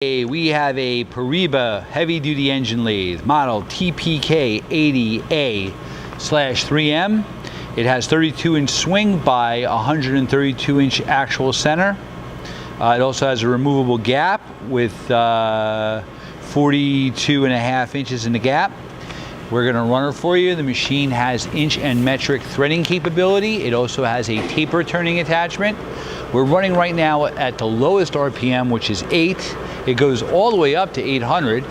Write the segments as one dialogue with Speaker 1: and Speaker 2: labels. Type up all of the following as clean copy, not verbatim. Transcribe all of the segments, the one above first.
Speaker 1: We have a Poreba heavy-duty engine lathe, model TPK 80A/3M. It has 32-inch swing by 132-inch actual center. It also has a removable gap with 42.5 inches in the gap. We're going to run it for you. The machine has inch and metric threading capability. It also has a taper turning attachment. We're running right now at the lowest RPM, which is 8. It goes all the way up to 800.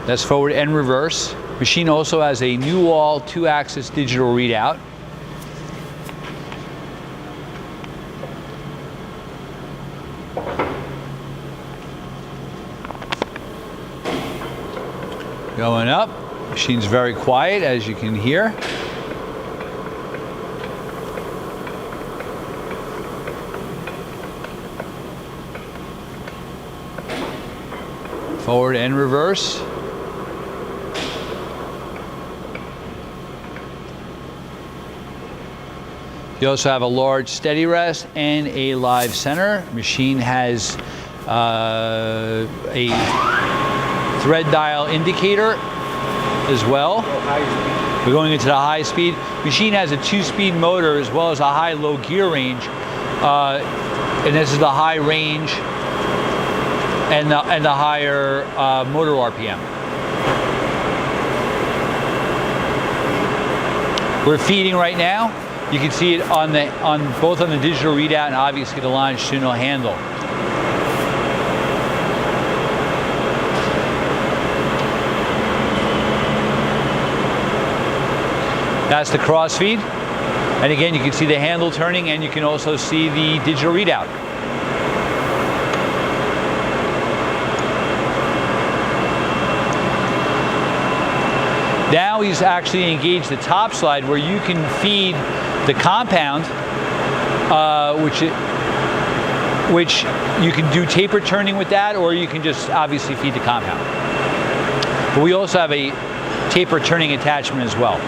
Speaker 1: That's forward and reverse. Machine also has a new wall 2-axis digital readout. Going up. Machine's very quiet, as you can hear. Forward and reverse. You also have a large steady rest and a live center. Machine has a thread dial indicator as well. We're going into the high speed. Machine has a 2-speed motor as well as a high-low gear range. And this is the high range and the higher motor RPM. We're feeding right now. You can see it both on the digital readout and obviously the longitudinal handle. That's the cross feed. And again, you can see the handle turning and you can also see the digital readout. Now he's actually engaged the top slide where you can feed the compound, which you can do taper turning with that, or you can just obviously feed the compound. But we also have a taper turning attachment as well.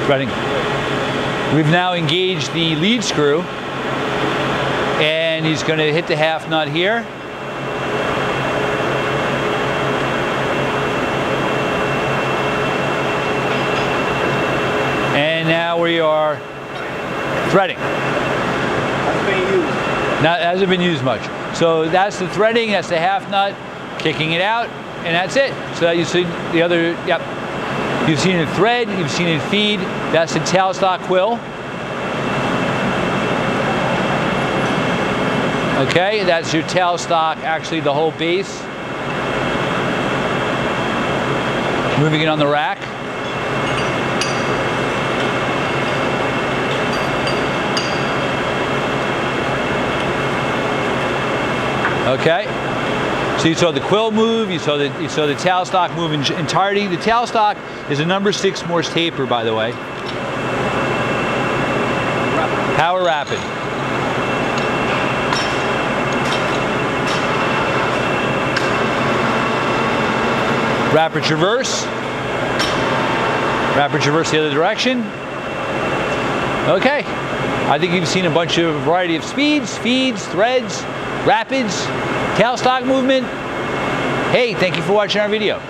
Speaker 1: Threading. We've now engaged the lead screw, and he's going to hit the half nut here. And now we are threading.
Speaker 2: That's being used.
Speaker 1: Now, it hasn't been used much. So that's the threading, that's the half nut, kicking it out, and that's it. So that you see the other, yep. You've seen it thread, you've seen it feed. That's the tailstock quill. Okay, that's your tailstock, actually the whole base. Moving it on the rack. Okay. So you saw the quill move, you saw the tailstock move in entirety. The tailstock is a number 6 Morse taper, by the way. Power rapid. Rapid traverse. Rapid traverse the other direction. Okay. I think you've seen a variety of speeds, feeds, threads, rapids, tailstock movement. Hey, thank you for watching our video.